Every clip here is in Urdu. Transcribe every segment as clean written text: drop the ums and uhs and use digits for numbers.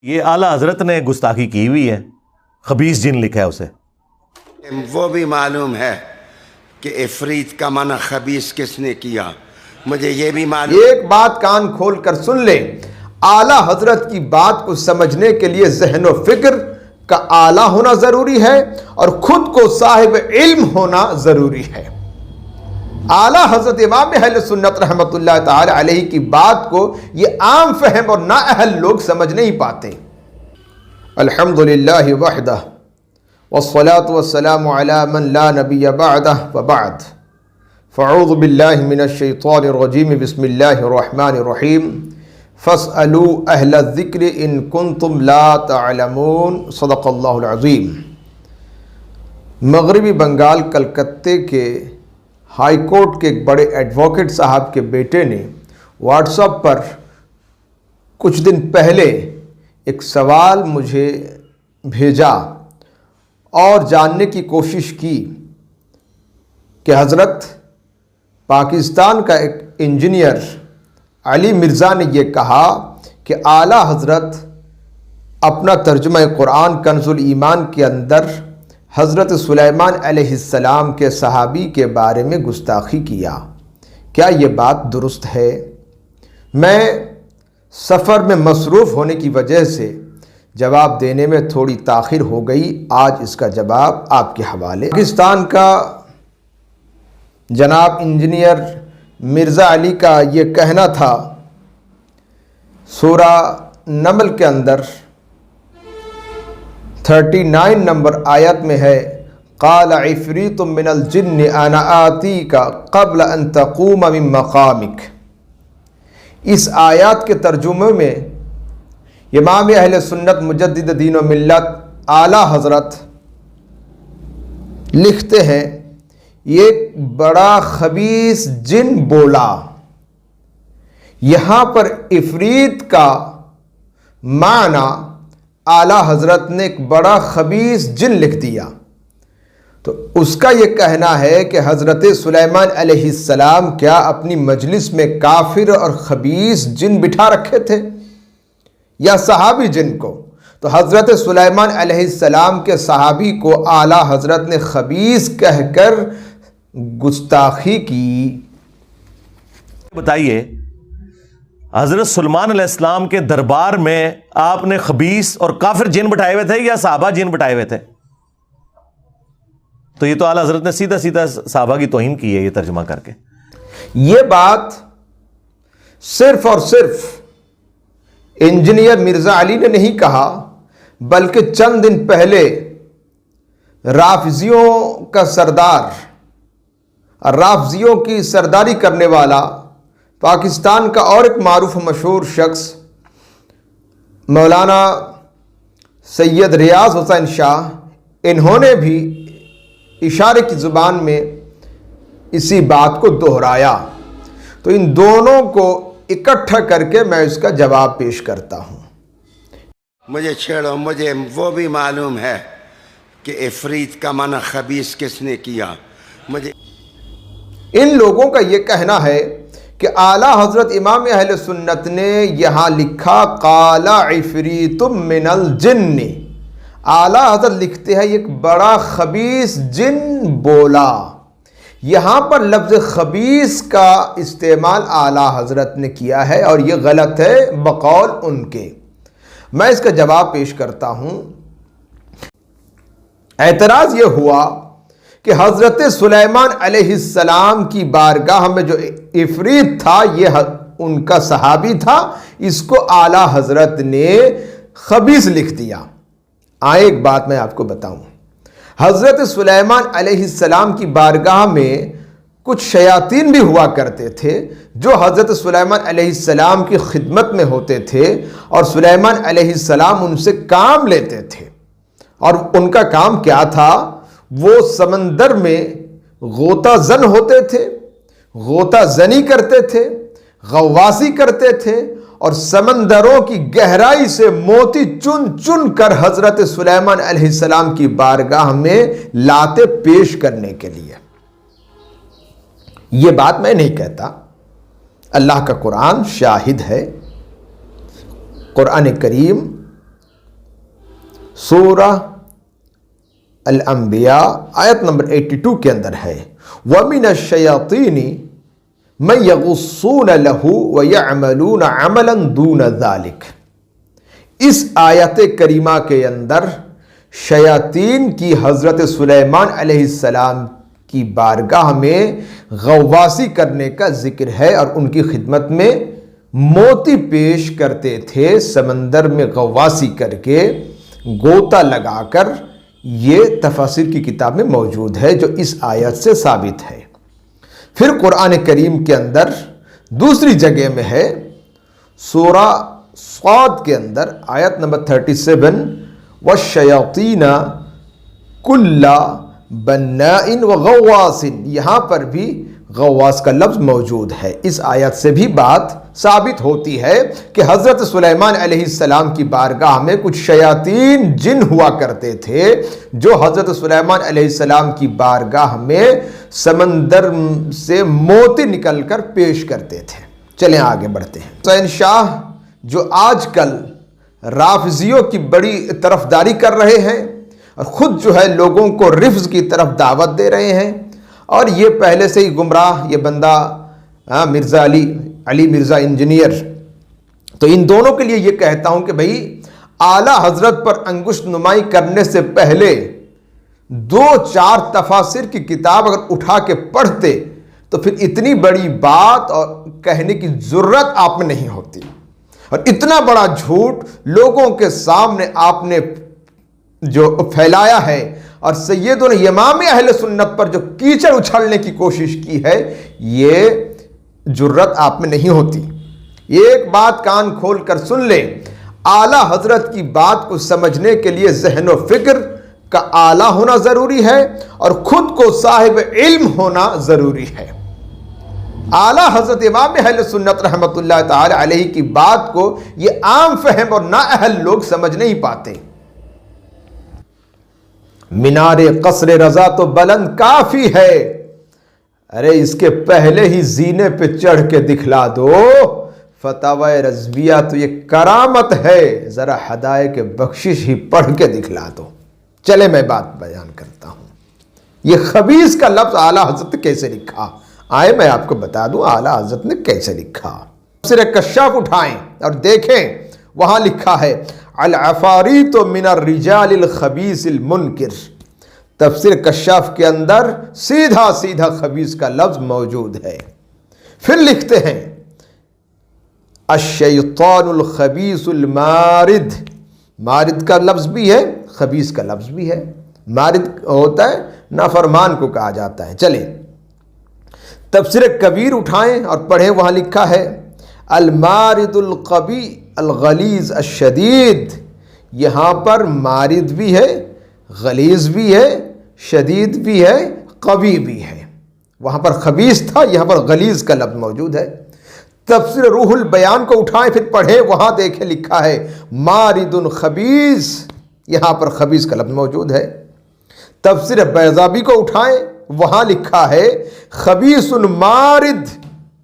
یہ اعلیٰ حضرت نے گستاخی کی ہوئی ہے، خبیث جن لکھا ہے اسے۔ وہ بھی معلوم ہے کہ عفریت کا معنی خبیث کس نے کیا، مجھے یہ بھی معلوم۔ ایک بات کان کھول کر سن لیں، اعلیٰ حضرت کی بات کو سمجھنے کے لیے ذہن و فکر کا اعلیٰ ہونا ضروری ہے اور خود کو صاحب علم ہونا ضروری ہے۔ اعلیٰ حضرت امام اہل سنت رحمۃ اللہ تعالی علیہ کی بات کو یہ عام فہم اور نااہل لوگ سمجھ نہیں پاتے۔ الحمدللہ وحدہ والصلاة والسلام علی من لا نبی بعدہ وبعد، فاعوذ باللہ من الشیطان الرجیم، بسم اللہ الرحمن الرحیم، فاسألوا اہل الذکر ان کنتم لا تعلمون، صدق اللہ العظیم۔ مغربی بنگال کلکتے کے ہائی کورٹ کے ایک بڑے ایڈوکیٹ صاحب کے بیٹے نے واٹس ایپ پر کچھ دن پہلے ایک سوال مجھے بھیجا اور جاننے کی کوشش کی کہ حضرت، پاکستان کا ایک انجینئر علی مرزا نے یہ کہا کہ اعلیٰ حضرت اپنا ترجمہ قرآن کنز الایمان کے اندر حضرت سلیمان علیہ السلام کے صحابی کے بارے میں گستاخی کیا، کیا یہ بات درست ہے؟ میں سفر میں مصروف ہونے کی وجہ سے جواب دینے میں تھوڑی تاخیر ہو گئی، آج اس کا جواب آپ کے حوالے۔ پاکستان کا جناب انجینئر مرزا علی کا یہ کہنا تھا، سورہ نمل کے اندر 39 نمبر آیت میں ہے، قال عفریت من الجن انا آتیک قبل ان تقوم من مقامک۔ اس آیات کے ترجمے میں امام اہل سنت مجدد دین و ملت اعلیٰ حضرت لکھتے ہیں، ایک بڑا خبیث جن بولا۔ یہاں پر عفریت کا معنی اعلیٰ حضرت نے ایک بڑا خبیث جن لکھ دیا، تو اس کا یہ کہنا ہے کہ حضرت سلیمان علیہ السلام کیا اپنی مجلس میں کافر اور خبیث جن بٹھا رکھے تھے یا صحابی جن کو؟ تو حضرت سلیمان علیہ السلام کے صحابی کو اعلیٰ حضرت نے خبیث کہہ کر گستاخی کی۔ بتائیے، حضرت سلیمان علیہ السلام کے دربار میں آپ نے خبیث اور کافر جن بٹھائے ہوئے تھے یا صحابہ جن بٹھائے ہوئے تھے؟ تو یہ تو اعلیٰ حضرت نے سیدھا سیدھا صحابہ کی توہین کی ہے یہ ترجمہ کر کے۔ یہ بات صرف اور صرف انجینئر مرزا علی نے نہیں کہا، بلکہ چند دن پہلے رافضیوں کا سردار، رافضیوں کی سرداری کرنے والا پاکستان کا اور ایک معروف و مشہور شخص مولانا سید ریاض حسین شاہ، انہوں نے بھی اشارے کی زبان میں اسی بات کو دہرایا۔ تو ان دونوں کو اکٹھا کر کے میں اس کا جواب پیش کرتا ہوں۔ مجھے چھیڑو، مجھے وہ بھی معلوم ہے کہ عفریت کا معنی خبیث کس نے کیا، مجھے ان لوگوں کا یہ کہنا ہے کہ اعلیٰ حضرت امام اہل سنت نے یہاں لکھا قال عفریت من الجن، اعلیٰ حضرت لکھتے ہیں ایک بڑا خبیث جن بولا۔ یہاں پر لفظ خبیث کا استعمال اعلیٰ حضرت نے کیا ہے اور یہ غلط ہے بقول ان کے۔ میں اس کا جواب پیش کرتا ہوں۔ اعتراض یہ ہوا کہ حضرت سلیمان علیہ السلام کی بارگاہ میں جو عفریت تھا یہ ان کا صحابی تھا، اس کو اعلیٰ حضرت نے خبیث لکھ دیا۔ ایک بات میں آپ کو بتاؤں، حضرت سلیمان علیہ السلام کی بارگاہ میں کچھ شیاطین بھی ہوا کرتے تھے جو حضرت سلیمان علیہ السلام کی خدمت میں ہوتے تھے، اور سلیمان علیہ السلام ان سے کام لیتے تھے، اور ان کا کام کیا تھا؟ وہ سمندر میں غوطہ زن ہوتے تھے، غوطہ زنی کرتے تھے، غواصی کرتے تھے، اور سمندروں کی گہرائی سے موتی چن چن کر حضرت سلیمان علیہ السلام کی بارگاہ میں لاتے پیش کرنے کے لیے۔ یہ بات میں نہیں کہتا، اللہ کا قرآن شاہد ہے۔ قرآن کریم سورہ الانبیاء آیت نمبر 82 کے اندر ہے وَمِنَ الشَّيَاطِينِ مَن يَغُصُّونَ لَهُ وَيَعْمَلُونَ عَمَلًا دُونَ ذَلِكَ۔ اس آیت کریمہ کے اندر شیاطین کی حضرت سلیمان علیہ السلام کی بارگاہ میں غواصی کرنے کا ذکر ہے، اور ان کی خدمت میں موتی پیش کرتے تھے، سمندر میں غواصی کر کے گوتا لگا کر۔ یہ تفاسیر کی کتاب میں موجود ہے جو اس آیت سے ثابت ہے۔ پھر قرآن کریم کے اندر دوسری جگہ میں ہے سورہ صاد کے اندر آیت نمبر 37 وَالشَّيَاطِينَ كُلَّ بَنَّاءٍ وَغَوَّاصٍ، یہاں پر بھی غواص کا لفظ موجود ہے۔ اس آیت سے بھی بات ثابت ہوتی ہے کہ حضرت سلیمان علیہ السلام کی بارگاہ میں کچھ شیاطین جن ہوا کرتے تھے جو حضرت سلیمان علیہ السلام کی بارگاہ میں سمندر سے موتی نکل کر پیش کرتے تھے۔ چلیں آگے بڑھتے ہیں۔ حسین شاہ جو آج کل رافضیوں کی بڑی طرفداری کر رہے ہیں اور خود جو ہے لوگوں کو رفض کی طرف دعوت دے رہے ہیں، اور یہ پہلے سے ہی گمراہ یہ بندہ مرزا علی مرزا انجینئر، تو ان دونوں کے لیے یہ کہتا ہوں کہ بھئی اعلیٰ حضرت پر انگشت نمائی کرنے سے پہلے 2-4 تفاسیر کی کتاب اگر اٹھا کے پڑھتے تو پھر اتنی بڑی بات اور کہنے کی ضرورت آپ میں نہیں ہوتی، اور اتنا بڑا جھوٹ لوگوں کے سامنے آپ نے جو پھیلایا ہے، اور سیدنا امام اہل سنت پر جو کیچڑ اچھالنے کی کوشش کی ہے، یہ جرت آپ میں نہیں ہوتی۔ ایک بات کان کھول کر سن لیں، اعلیٰ حضرت کی بات کو سمجھنے کے لیے ذہن و فکر کا اعلیٰ ہونا ضروری ہے، اور خود کو صاحب علم ہونا ضروری ہے۔ اعلیٰ حضرت امام اہل سنت رحمۃ اللہ تعالی علیہ کی بات کو یہ عام فہم اور نااہل لوگ سمجھ نہیں پاتے۔ مینار قصر رضا تو بلند کافی ہے، ارے اس کے پہلے ہی زینے پہ چڑھ کے دکھلا دو، فتاوی رضویہ تو یہ کرامت ہے، ذرا ہدایت بخشش ہی پڑھ کے دکھلا دو۔ چلے میں بات بیان کرتا ہوں، یہ خبیث کا لفظ اعلیٰ حضرت نے کیسے لکھا، آئے میں آپ کو بتا دوں اعلیٰ حضرت نے کیسے لکھا۔ تفسیر کشاف اٹھائیں اور دیکھیں، وہاں لکھا ہے العفاریت من الرجال الخبیث المنکر۔ تفسیر کشاف کے اندر سیدھا سیدھا خبیث کا لفظ موجود ہے۔ پھر لکھتے ہیں الشیطان الخبیث المارد، مارد کا لفظ بھی ہے، خبیث کا لفظ بھی ہے۔ مارد ہوتا ہے نافرمان کو کہا جاتا ہے۔ چلیں تفسیر کبیر اٹھائیں اور پڑھیں، وہاں لکھا ہے المارد القوی الغلیظ الشدید۔ یہاں پر مارد بھی ہے، غلیظ بھی ہے، شدید بھی ہے، قوی بھی ہے۔ وہاں پر خبیث تھا، یہاں پر غلیظ کا لفظ موجود ہے۔ تفسیر روح البیان کو اٹھائیں پھر پڑھیں، وہاں دیکھیں لکھا ہے مارد خبیث، یہاں پر خبیث کا لفظ موجود ہے۔ تفسیر بیضابی کو اٹھائیں، وہاں لکھا ہے خبیث مارد،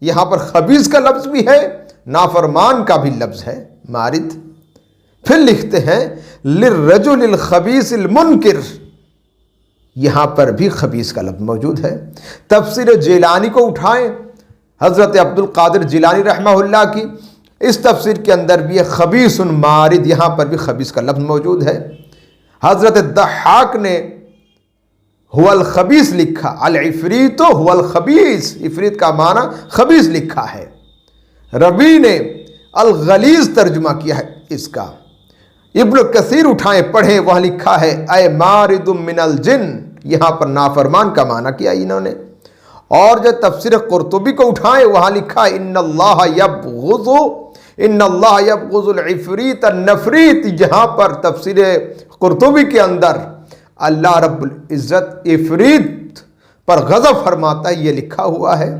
یہاں پر خبیث کا لفظ بھی ہے، نافرمان کا بھی لفظ ہے مارد۔ پھر لکھتے ہیں للرجل الخبیث المنکر، یہاں پر بھی خبیث کا لفظ موجود ہے۔ تفسیر جیلانی کو اٹھائیں، حضرت عبد القادر جیلانی رحمہ اللہ کی، اس تفسیر کے اندر بھی خبیث مارد، یہاں پر بھی خبیث کا لفظ موجود ہے۔ حضرت ضحاک نے هو الخبیث لکھا، العفریت هو الخبیث، عفریت کا معنی خبیث لکھا ہے۔ ربی نے الغلیظ ترجمہ کیا ہے اس کا۔ ابن کثیر اٹھائیں پڑھیں، وہاں لکھا ہے اے مارد من الجن، یہاں پر نافرمان کا معنی کیا انہوں نے۔ اور جو تفسیر قرطبی کو اٹھائیں، وہاں لکھا ہے ان اللہ یبغض العفریت النفریت، جہاں پر تفسیر قرطبی کے اندر اللہ رب العزت عفریت پر غضب فرماتا ہے، یہ لکھا ہوا ہے۔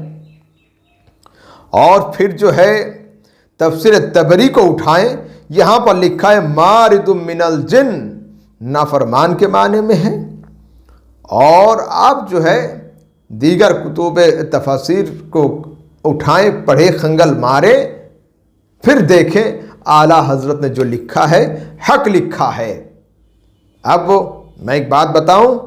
اور پھر جو ہے تفسیر تبری کو اٹھائیں، یہاں پر لکھا ہے مارد من الجن، نافرمان کے معنی میں ہے۔ اور آپ جو ہے دیگر کتب تفاسیر کو اٹھائیں، پڑھیں، خنگل مارے، پھر دیکھیں اعلیٰ حضرت نے جو لکھا ہے حق لکھا ہے۔ اب میں ایک بات بتاؤں،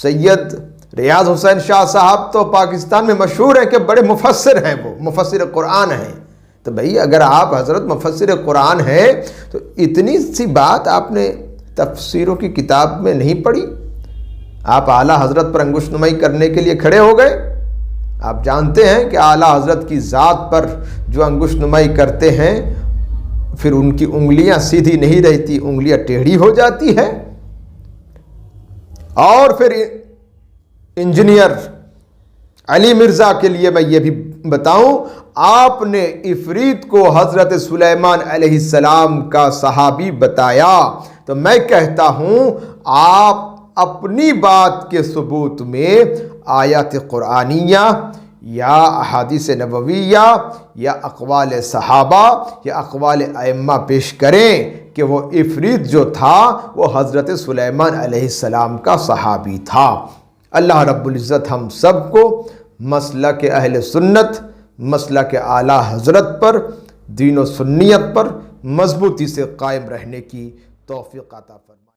سید ریاض حسین شاہ صاحب تو پاکستان میں مشہور ہیں کہ بڑے مفسر ہیں، وہ مفسر قرآن ہیں۔ تو بھئی اگر آپ حضرت مفسر قرآن ہیں تو اتنی سی بات آپ نے تفسیروں کی کتاب میں نہیں پڑھی؟ آپ اعلیٰ حضرت پر انگشت نمائی کرنے کے لیے کھڑے ہو گئے۔ آپ جانتے ہیں کہ اعلیٰ حضرت کی ذات پر جو انگشت نمائی کرتے ہیں پھر ان کی انگلیاں سیدھی نہیں رہتی، انگلیاں ٹیڑھی ہو جاتی ہے۔ اور پھر انجینئر علی مرزا کے لیے میں یہ بھی بتاؤں، آپ نے عفریت کو حضرت سلیمان علیہ السلام کا صحابی بتایا۔ تو میں کہتا ہوں آپ اپنی بات کے ثبوت میں آیات قرآنیہ یا احادیث نبویہ یا اقوال صحابہ یا اقوال ائمہ پیش کریں کہ وہ عفریت جو تھا وہ حضرت سلیمان علیہ السلام کا صحابی تھا۔ اللہ رب العزت ہم سب کو مسلک اہل سنت، مسلک اعلیٰ حضرت پر، دین و سنیت پر مضبوطی سے قائم رہنے کی توفیق عطا فرمائے۔